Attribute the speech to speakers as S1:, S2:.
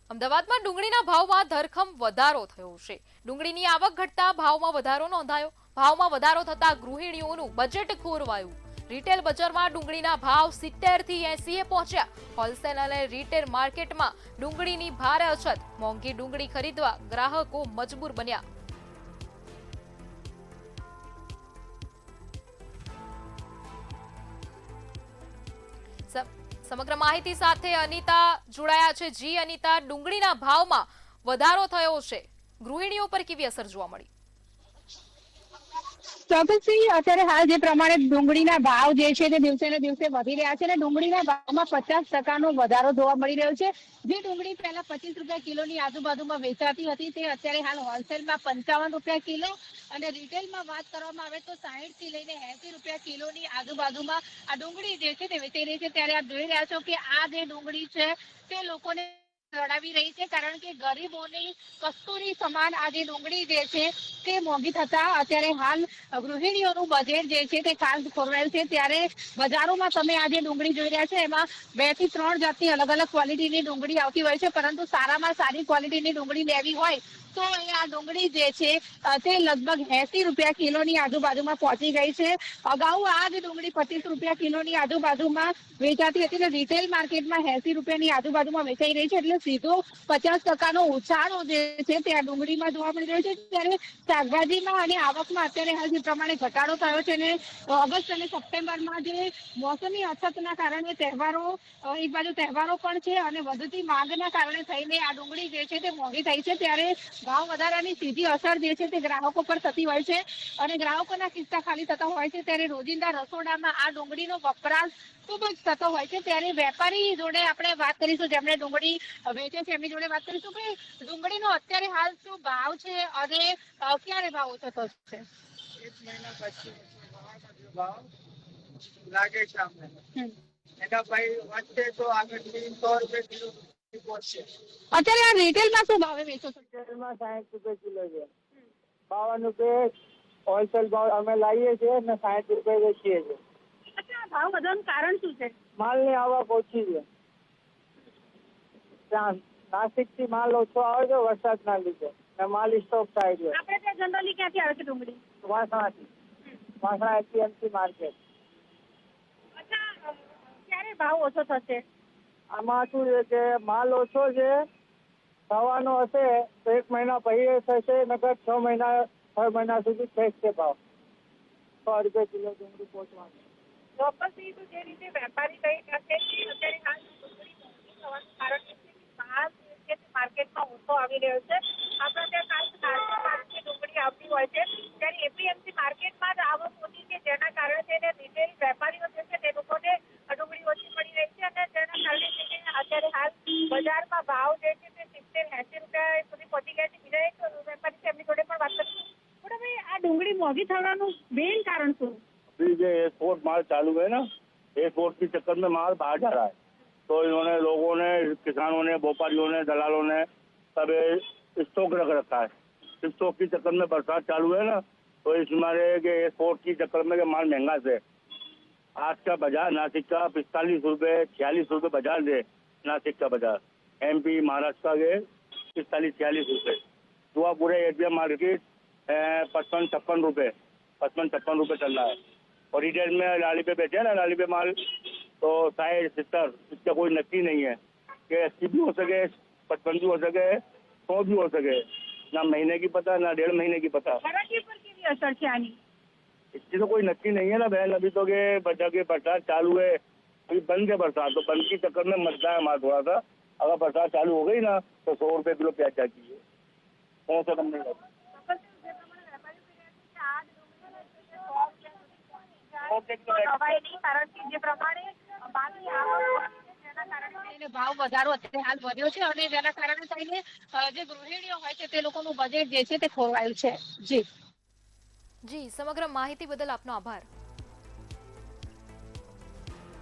S1: અમદાવાદમાં ડુંગળીના ભાવમાં ધરખમ વધારો થયો છે। ડુંગળીની આવક ઘટતા ભાવમાં વધારો નોંધાયો। ભાવમાં વધારો થતા ગૃહિણીઓનું બજેટ ખોરવાયું। રિટેલ બજારમાં ડુંગળીના ભાવ 70 થી 80 એ પહોંચ્યા। હોલસેલ અને રિટેલ માર્કેટમાં ડુંગળીની ભારે અછત। મોંઘી ડુંગળી ખરીદવા ગ્રાહકો મજબૂર બન્યા। સમગ્ર માહિતી સાથે અનિતા જોડાયા છે। જી અનિતા, ડુંગળીના ભાવમાં વધારો થયો છે, ગૃહિણીઓ પર કેવી અસર જોવા મળી?
S2: ચોક્કસથી અત્યારે હાલ જે પ્રમાણે ડુંગળીના ભાવ જે છે તે દિવસે ને દિવસે વધી રહ્યા છે અને ડુંગળીના ભાવમાં 50% વધારો જોવા મળી રહ્યો છે। જે ડુંગળી પહેલા 25 રૂપિયા કિલોની આજુબાજુમાં વેચાતી હતી તે અત્યારે હાલ હોલસેલમાં 55 રૂપિયા કિલો અને રિટેલમાં વાત કરવામાં આવે તો 60 થી લઈને 80 રૂપિયા કિલોની આજુબાજુમાં આ ડુંગળી જે છે તે વેચાઈ રહી છે। ત્યારે આપ જોઈ રહ્યા છો કે આ જે ડુંગળી છે તે લોકોને લડાવી રહી છે, કારણ કે ગરીબોની કસ્તુરી સમાન આ જે ડુંગળી જે છે તે મોંઘી થતા અત્યારે હાલ ગૃહિણીઓનું બજેટ જે છે તે ખાસ ખોરવાયેલ છે। ત્યારે બજારોમાં તમે આ જે ડુંગળી જોઈ રહ્યા છો એમાં 2 થી 3 જાતની અલગ અલગ ક્વોલિટીની ડુંગળી આવતી હોય છે, પરંતુ સારામાં સારી ક્વોલિટીની ડુંગળી લેવી હોય તો આ ડુંગળી જે છે તે લગભગ 80 રૂપિયા કિલોની આજુબાજુમાં પહોંચી ગઈ છે। અગાઉ આ જ ડુંગળી 25 રૂપિયા કિલોની આજુબાજુમાં વેચાતી હતી અને રિટેલ માર્કેટમાં 80 રૂપિયાની આજુબાજુમાં વેચાઈ રહી છે, એટલે સીધો 50% ઉછાળો જે છે તે આ ડુંગળીમાં જોવા મળી રહ્યો છે। ત્યારે શાકભાજીમાં અને આવકમાં અત્યારે હાલ જે પ્રમાણે ઘટાડો થયો છે અને ઓગસ્ટ અને સપ્ટેમ્બરમાં જે મોસમી અછતના કારણે તહેવારો એક બાજુ તહેવારો પણ છે અને વધતી માંગના કારણે થઈને આ ડુંગળી જે છે તે મોંઘી થઈ છે। ત્યારે ભાવ વધારાની સીધી અસર જે છે તે ગ્રાહકો પર થતી હોય છે અને ગ્રાહકોના કિસ્સા ખાલી થતા હોય છે। ત્યારે રોજિંદા રસોડામાં આ ડુંગળીનો વપરાશ ખૂબ જ થતો હોય છે। ત્યારે વેપારી જોડે આપણે વાત કરીશું, જેમણે ડુંગળી વેચે છે એમની જોડે વાત કરીશું કે ડુંગળીનો અત્યારે હાલ શું ભાવ છે અને ક્યારે ભાવ ઓછો થશે?
S3: 1 મહિના પછી ભાવ લાગે છે અમને। એના ભાઈ વધશે તો આગળથી 100 રૂપિયા કિલો પહોંચશે।
S2: અત્યારે આ રિટેલમાં શું ભાવે વેચો છો?
S3: રિટેલમાં 60 રૂપિયા કિલો છે, 52 રૂપિયા હોલસેલ ભાવ અમે લાવીએ છીએ અને 60 રૂપિયા વેચીએ છીએ।
S2: અચ્છા, આ ભાવ વધવાનું કારણ શું છે?
S3: માલની આવક ઓછી છે, ત્યાં નાસિકથી માલ ઓછો આવે છે વરસાદના લીધે અને માલ સ્ટોક થાય છે।
S2: આપણે ત્યાં જનરલી ક્યાંથી આવે છે ડુંગળી?
S3: વાસણાથી, વાસણા એપીએમસી માર્કેટ।
S2: અચ્છા, ક્યારે ભાવ ઓછો થશે?
S3: આમાં શું છે કે માલ ઓછો છે, થવાનો હશે તો 1 મહિના પછી થશે, નકર 6 મહિના સુધી ખેંચશે ભાવ। 100 રૂપિયા કિલો ડુંગળી પહોંચવાની।
S2: ચોક્કસથી તો જે રીતે વેપારી કહી રહ્યા છે કે અત્યારે હાલ ડુંગળી મોંઘી થવાનું કારણ એ છે કે ભાવ જે છે તે માર્કેટમાં ઓછો આવી રહ્યો છે। આપણા ત્યાં ખાસ નાની ડુંગળી આવતી હોય છે, ત્યારે એપીએમસી માર્કેટમાં જ આવક ઓછી છે, જેના કારણે રિટેલ વેપારીઓ જે છે તે લોકોને ડુંગળી ઓછી મળી રહી છે અને જેના કારણે અત્યારે હાલ બજારમાં ભાવ જે છે તે 70-80 રૂપિયા સુધી પહોંચી ગયા છે। બીજા એક વેપારી છે એમની જોડે પણ વાત કરીશું। પણ ભાઈ, આ ડુંગળી મોંઘી થવાનું મેઇન કારણ શું?
S4: अभी जो एक्सपोर्ट माल चालू है ना, एक्सपोर्ट के चक्कर में माल बाहर जा रहा है, तो इन्होंने लोगों ने, किसानों ने, व्यापारियों ने, दलालों ने सब स्टॉक रख रखा है। स्टॉक के चक्कर में बरसात चालू है ना, तो इस मारे के एक्सपोर्ट के चक्कर में के माल महंगा से। आज का बाजार नासिक का 45 रुपये 46 रुपये बाजार है। नासिक का बाजार MP महाराष्ट्र का 45-46 रुपये। तो पूरे एरिया मार्केट 55-56 रुपये 55-56 रुपये चल रहा है। और रिटेल में लाली पे बेचे ना, लाली पे माल तो 60-70, इसका कोई नक्की नहीं है कि 80 भी हो सके, 55 भी हो सके, 100 भी हो सके। ना महीने की पता, ना 1.5 महीने की पता।
S2: असर છે આની?
S4: इसकी तो कोई नक्की नहीं है ना बहन। अभी तो के बचा के बरसात चालू है, अभी बंद है बरसात, तो बंद के चक्कर में मर रहा है माल थोड़ा सा। अगर बरसात चालू हो गई ना तो 100 रुपये किलो प्याज जाती है, 100 से कम नहीं जाती।
S2: ભાવ વધારો અત્યારે હાલ વધ્યો છે અને જેના કારણે થઈને જે ગૃહિણીઓ હોય છે તે લોકોનું બજેટ જે છે તે ખોરવાયું છે। જી
S1: જી, સમગ્ર માહિતી બદલ આપનો આભાર।